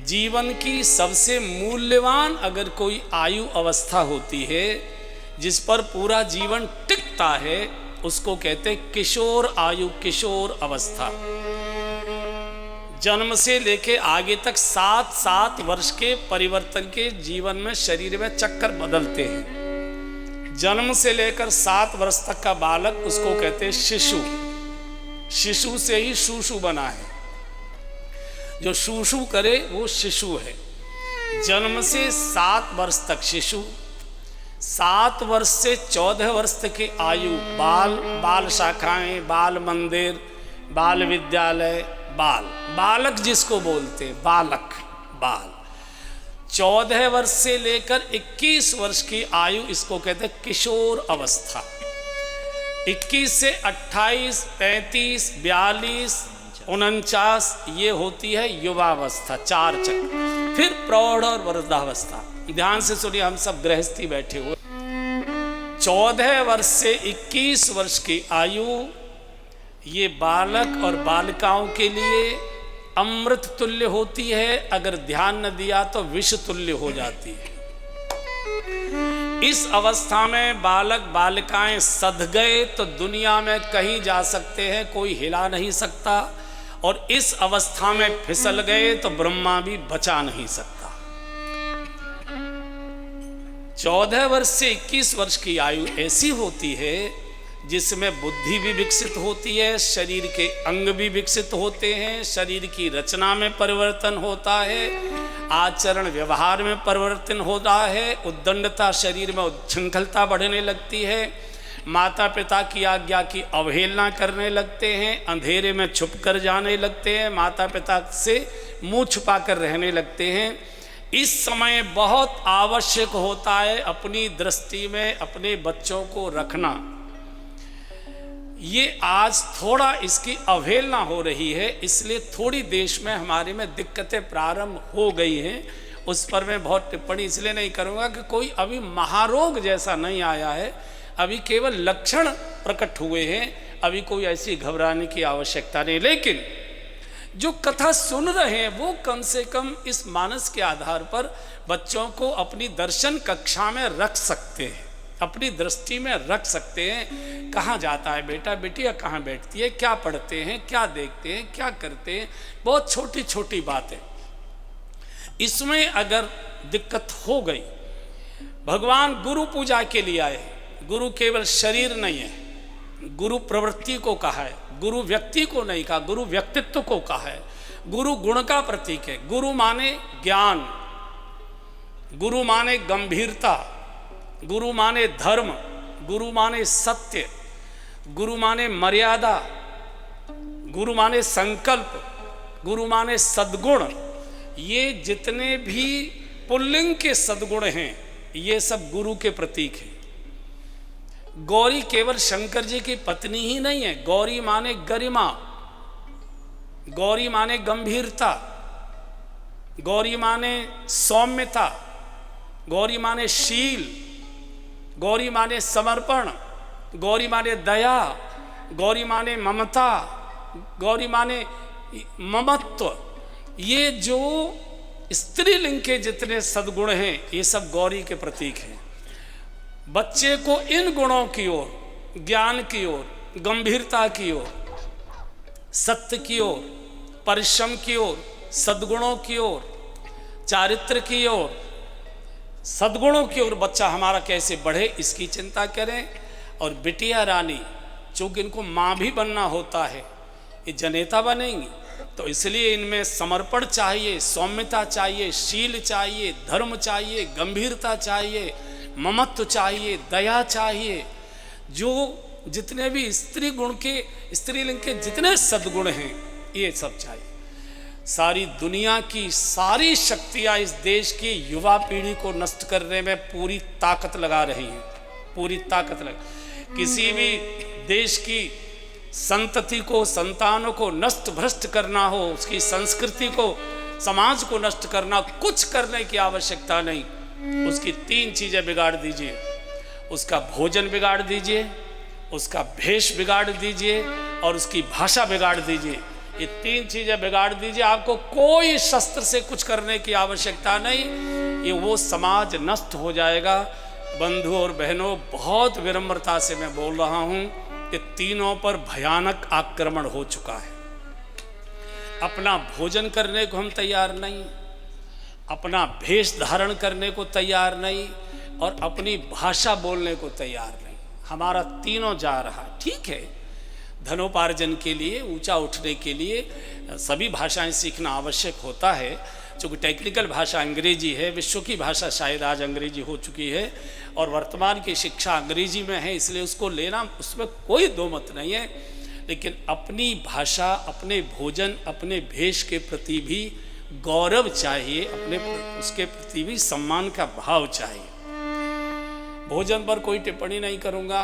जीवन की सबसे मूल्यवान अगर कोई आयु अवस्था होती है जिस पर पूरा जीवन टिकता है, उसको कहते किशोर आयु, किशोर अवस्था। जन्म से लेके आगे तक 7-7 वर्ष के परिवर्तन के जीवन में शरीर में चक्कर बदलते हैं। जन्म से लेकर 7 वर्ष तक का बालक, उसको कहते हैं शिशु। शिशु से ही शूशु बना है, जो शूशु करे वो शिशु है। जन्म से 7 वर्ष तक शिशु, 7 वर्ष से 14 वर्ष तक की आयु बाल शाखाएं, बाल मंदिर, बाल विद्यालय, बालक जिसको बोलते हैं, बाल 14 वर्ष से लेकर 21 वर्ष की आयु, इसको कहते हैं किशोर अवस्था। 21 से 28, 35, 42, 49 ये होती है युवावस्था, 4 चक्र। फिर प्रौढ़ और वृद्धावस्था। ध्यान से सुनिए, हम सब गृहस्थी बैठे हुए। 14 वर्ष से 21 वर्ष की आयु ये बालक और बालिकाओं के लिए अमृत तुल्य होती है। अगर ध्यान न दिया तो विष तुल्य हो जाती है। इस अवस्था में बालक बालिकाएं सध गए तो दुनिया में कहीं जा सकते हैं, कोई हिला नहीं सकता। और इस अवस्था में फिसल गए तो ब्रह्मा भी बचा नहीं सकता। 14 वर्ष से 21 वर्ष की आयु ऐसी होती है जिसमें बुद्धि भी विकसित होती है, शरीर के अंग भी विकसित होते हैं, शरीर की रचना में परिवर्तन होता है, आचरण व्यवहार में परिवर्तन होता है, उद्दंडता शरीर में उच्छृंखलता बढ़ने लगती है, माता पिता की आज्ञा की अवहेलना करने लगते हैं, अंधेरे में छुप कर जाने लगते हैं, माता पिता से मुंह छुपा कर रहने लगते हैं। इस समय बहुत आवश्यक होता है अपनी दृष्टि में अपने बच्चों को रखना। ये आज थोड़ा इसकी अवहेलना हो रही है, इसलिए थोड़ी देश में हमारे में दिक्कतें प्रारंभ हो गई हैं। उस पर मैं बहुत टिप्पणी इसलिए नहीं करूँगा कि कोई अभी महारोग जैसा नहीं आया है, अभी केवल लक्षण प्रकट हुए हैं, अभी कोई ऐसी घबराने की आवश्यकता नहीं। लेकिन जो कथा सुन रहे हैं वो कम से कम इस मानस के आधार पर बच्चों को अपनी दर्शन कक्षा में रख सकते हैं, अपनी दृष्टि में रख सकते हैं। कहाँ जाता है बेटा, बेटियाँ कहाँ बैठती है, क्या पढ़ते हैं, क्या देखते हैं, क्या करते हैं, बहुत छोटी छोटी बातें। इसमें अगर दिक्कत हो गई, भगवान गुरु पूजा के लिए आए। गुरु केवल शरीर नहीं है, गुरु प्रवृत्ति को कहा है, गुरु व्यक्ति को नहीं कहा, गुरु व्यक्तित्व को कहा है। गुरु गुण का प्रतीक है। गुरु माने ज्ञान, गुरु माने गंभीरता, गुरु माने धर्म, गुरु माने सत्य, गुरु माने मर्यादा, गुरु माने संकल्प, गुरु माने सद्गुण। ये जितने भी पुल्लिंग के सद्गुण हैं ये सब गुरु के प्रतीक हैं। गौरी केवल शंकर जी की पत्नी ही नहीं है। गौरी माने गरिमा, गौरी माने गंभीरता, गौरी माने सौम्यता, गौरी माने शील, गौरी माने समर्पण, गौरी माने दया, गौरी माने ममता, गौरी माने ममत्व। ये जो स्त्रीलिंग के जितने सद्गुण हैं ये सब गौरी के प्रतीक हैं। बच्चे को इन गुणों की ओर, ज्ञान की ओर, गंभीरता की ओर, सत्य की ओर, परिश्रम की ओर, सद्गुणों की ओर, चारित्र की ओर, सद्गुणों की ओर बच्चा हमारा कैसे बढ़े इसकी चिंता करें। और बिटिया रानी, चूंकि इनको माँ भी बनना होता है, ये जनेता बनेंगी, तो इसलिए इनमें समर्पण चाहिए, सौम्यता चाहिए, शील चाहिए, धर्म चाहिए, गंभीरता चाहिए, ममत्व चाहिए, दया चाहिए। जो जितने भी स्त्री गुण के, स्त्रीलिंग के जितने सद्गुण हैं ये सब चाहिए। सारी दुनिया की सारी शक्तियां इस देश की युवा पीढ़ी को नष्ट करने में पूरी ताकत लगा रही हैं, पूरी ताकत लगा। किसी भी देश की संतति को, संतानों को नष्ट भ्रष्ट करना हो, उसकी संस्कृति को, समाज को नष्ट करना, कुछ करने की आवश्यकता नहीं। उसकी 3 चीजें बिगाड़ दीजिए। उसका भोजन बिगाड़ दीजिए, उसका भेष बिगाड़ दीजिए और उसकी भाषा बिगाड़ दीजिए। ये 3 चीजें बिगाड़ दीजिए, आपको कोई शस्त्र से कुछ करने की आवश्यकता नहीं, ये वो समाज नष्ट हो जाएगा। बंधु और बहनों, बहुत विनम्रता से मैं बोल रहा हूं कि तीनों पर भयानक आक्रमण हो चुका है। अपना भोजन करने को हम तैयार नहीं, अपना भेष धारण करने को तैयार नहीं, और अपनी भाषा बोलने को तैयार नहीं। हमारा तीनों जा रहा। ठीक है, धनोपार्जन के लिए, ऊंचा उठने के लिए सभी भाषाएं सीखना आवश्यक होता है। चूँकि टेक्निकल भाषा अंग्रेजी है, विश्व की भाषा शायद आज अंग्रेजी हो चुकी है, और वर्तमान की शिक्षा अंग्रेजी में है, इसलिए उसको लेना, उसमें कोई दो मत नहीं है। लेकिन अपनी भाषा, अपने भोजन, अपने भेष के प्रति भी गौरव चाहिए, अपने उसके प्रति भी सम्मान का भाव चाहिए। भोजन पर कोई टिप्पणी नहीं करूँगा,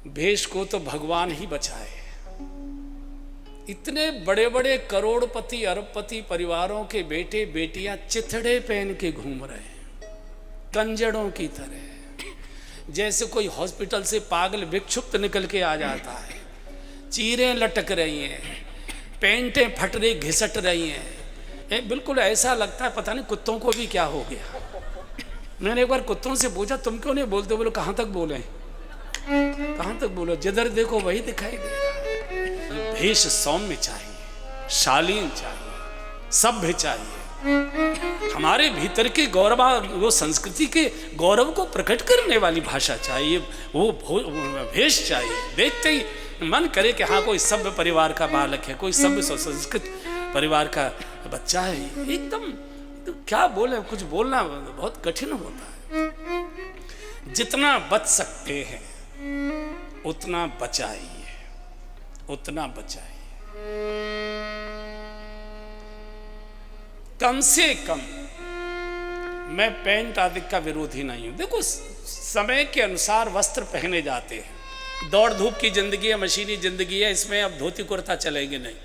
भेष को तो भगवान ही बचाए। इतने बड़े बड़े करोड़पति अरबपति परिवारों के बेटे बेटियां चिथड़े पहन के घूम रहे हैं, कंजड़ों की तरह, जैसे कोई हॉस्पिटल से पागल भिक्षुक निकल के आ जाता है। चीरें लटक रही हैं, पैंटें फट रही, घिसट रही हैं। बिल्कुल ऐसा लगता है पता नहीं कुत्तों को भी क्या हो गया। मैंने एक बार कुत्तों से पूछा, तुम क्यों नहीं बोलते? बोलो कहाँ तक बोले, कहाँ तक बोलो, जिधर देखो वही दिखाई दे रहा है। भेष सौम्य चाहिए, शालीन चाहिए, सभ्य चाहिए। हमारे भीतर के गौरव, वो संस्कृति के गौरव को प्रकट करने वाली भाषा चाहिए, वो भेष चाहिए। देखते ही मन करे कि हाँ, कोई सभ्य परिवार का बालक है, कोई सभ्य संस्कृत परिवार का बच्चा है। एकदम तो क्या बोले, कुछ बोलना बहुत कठिन होता है। जितना बच सकते हैं उतना बचाइए, उतना बचाइए। कम से कम मैं पैंट आदि का विरोधी नहीं हूं। देखो, समय के अनुसार वस्त्र पहने जाते हैं। दौड़ धूप की जिंदगी है, मशीनी जिंदगी है, इसमें अब धोती कुर्ता चलेंगे नहीं।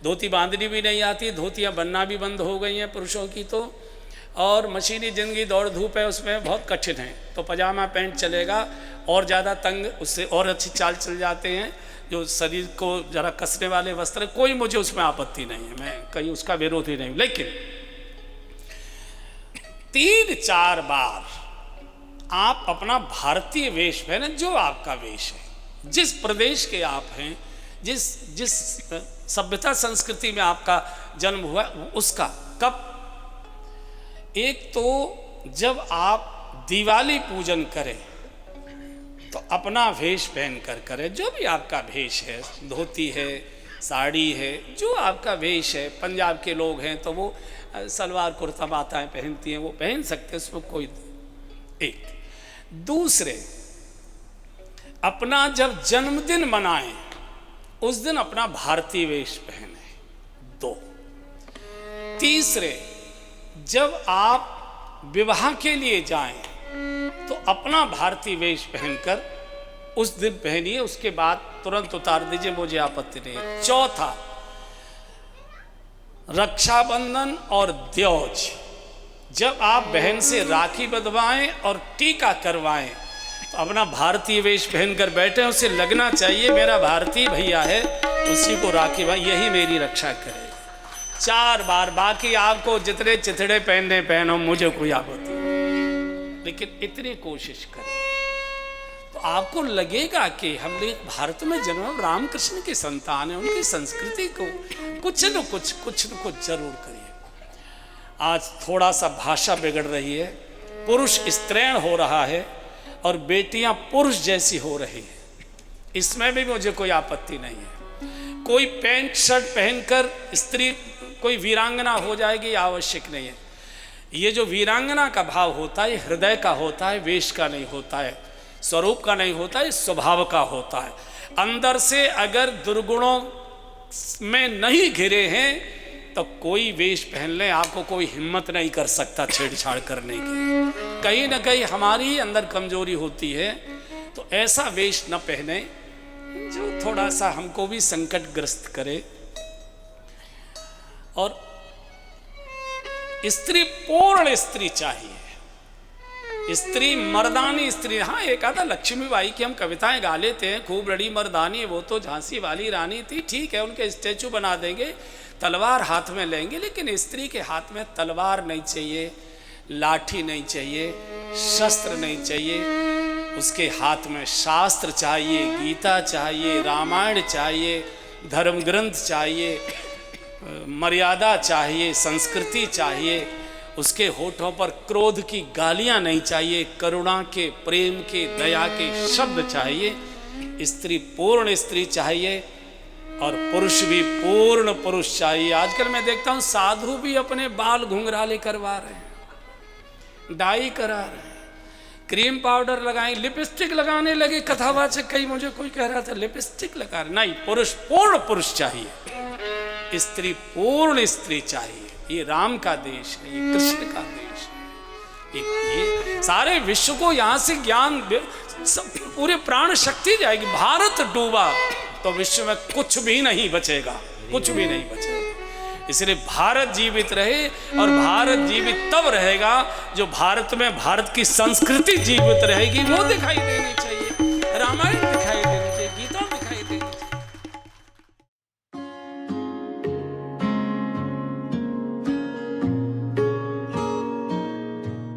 धोती बांधनी भी नहीं आती, धोतियाँ बनना भी बंद हो गई हैं पुरुषों की तो, और मशीनी जिंदगी दौड़ धूप है, उसमें बहुत कठिन है। तो पजामा पैंट चलेगा, और ज़्यादा तंग, उससे और अच्छी चाल चल जाते हैं जो शरीर को जरा कसने वाले वस्त्र, कोई मुझे उसमें आपत्ति नहीं है, मैं कहीं उसका विरोधी नहीं। लेकिन 3-4 बार आप अपना भारतीय वेश पहने, जो आपका वेश है, जिस प्रदेश के आप हैं, जिस सभ्यता संस्कृति में आपका जन्म हुआ, उसका। कब? एक तो जब आप दिवाली पूजन करें तो अपना वेश पहन कर करें, जो भी आपका वेश है, धोती है, साड़ी है, जो आपका वेश है। पंजाब के लोग हैं तो वो सलवार कुर्ता माताएं पहनती हैं, वो पहन सकते हैं, उसमें कोई। एक दूसरे, अपना जब जन्मदिन मनाएं उस दिन अपना भारतीय वेश पहने। 2 तीसरे, जब आप विवाह के लिए जाएं तो अपना भारतीय वेश पहनकर उस दिन पहनिए, उसके बाद तुरंत उतार दीजिए, मुझे आपत्ति नहीं है। चौथा, रक्षाबंधन और द्योज, जब आप बहन से राखी बंधवाएं और टीका करवाएं तो अपना भारतीय वेश पहनकर बैठे, उसे लगना चाहिए मेरा भारतीय भैया है, उसी को राखी भाई, यही मेरी रक्षा करेगा। 4 बार। बाकी आपको जितने चिथड़े पहनने पहनो, मुझे कोई आपत्ति नहीं, लेकिन इतनी कोशिश करें तो आपको लगेगा कि हम लोग भारत में जन्म रामकृष्ण के संतान हैं, उनकी संस्कृति को कुछ न कुछ जरूर करिए। आज थोड़ा सा भाषा बिगड़ रही है, पुरुष स्त्रीण हो रहा है और बेटियां पुरुष जैसी हो रही है, इसमें भी मुझे कोई आपत्ति नहीं है। कोई पैंट शर्ट पहनकर स्त्री कोई वीरांगना हो जाएगी, आवश्यक नहीं है। ये जो वीरांगना का भाव होता है, हृदय का होता है, वेश का नहीं होता है, स्वरूप का नहीं होता है, स्वभाव का होता है। अंदर से अगर दुर्गुणों में नहीं घिरे हैं तो कोई वेश पहन ले, आपको कोई हिम्मत नहीं कर सकता छेड़छाड़ करने की। कहीं ना कहीं हमारी ही अंदर कमजोरी होती है, तो ऐसा वेश न पहने जो थोड़ा सा हमको भी संकटग्रस्त करे। और स्त्री पूर्ण स्त्री चाहिए, स्त्री मर्दानी स्त्री। हाँ, एक आधा लक्ष्मीबाई की हम कविताएं गा लेते हैं, खूब बड़ी मर्दानी, वो तो झांसी वाली रानी थी, ठीक है, उनके स्टैचू बना देंगे, तलवार हाथ में लेंगे, लेकिन स्त्री के हाथ में तलवार नहीं चाहिए, लाठी नहीं चाहिए, शस्त्र नहीं चाहिए, उसके हाथ में शास्त्र चाहिए, गीता चाहिए, रामायण चाहिए, धर्म ग्रंथ चाहिए, मर्यादा चाहिए, संस्कृति चाहिए। उसके होठों पर क्रोध की गालियां नहीं चाहिए, करुणा के, प्रेम के, दया के शब्द चाहिए। स्त्री पूर्ण स्त्री चाहिए और पुरुष भी पूर्ण पुरुष चाहिए। आजकल मैं देखता हूं साधु भी अपने बाल घुंघराले करवा रहे हैं, डाई करा रहे हैं, क्रीम पाउडर लगाए, लिपस्टिक लगाने लगे। कथावाचक कई मुझे कोई कह रहा था लिपस्टिक लगा रहे, नहीं, पुरुष पूर्ण पुरुष चाहिए, स्त्री पूर्ण स्त्री चाहिए। ये राम का देश है, ये कृष्ण का देश है। ये सारे विश्व को यहाँ से ज्ञान, पूरे प्राण शक्ति जाएगी। भारत डूबा तो विश्व में कुछ भी नहीं बचेगा, कुछ भी नहीं बचेगा। इसलिए भारत जीवित रहे, और भारत जीवित तब रहेगा जो भारत में भारत की संस्कृति जीवित रहेगी, वो दिखाई देनी चाहिए, रामायण दिखाई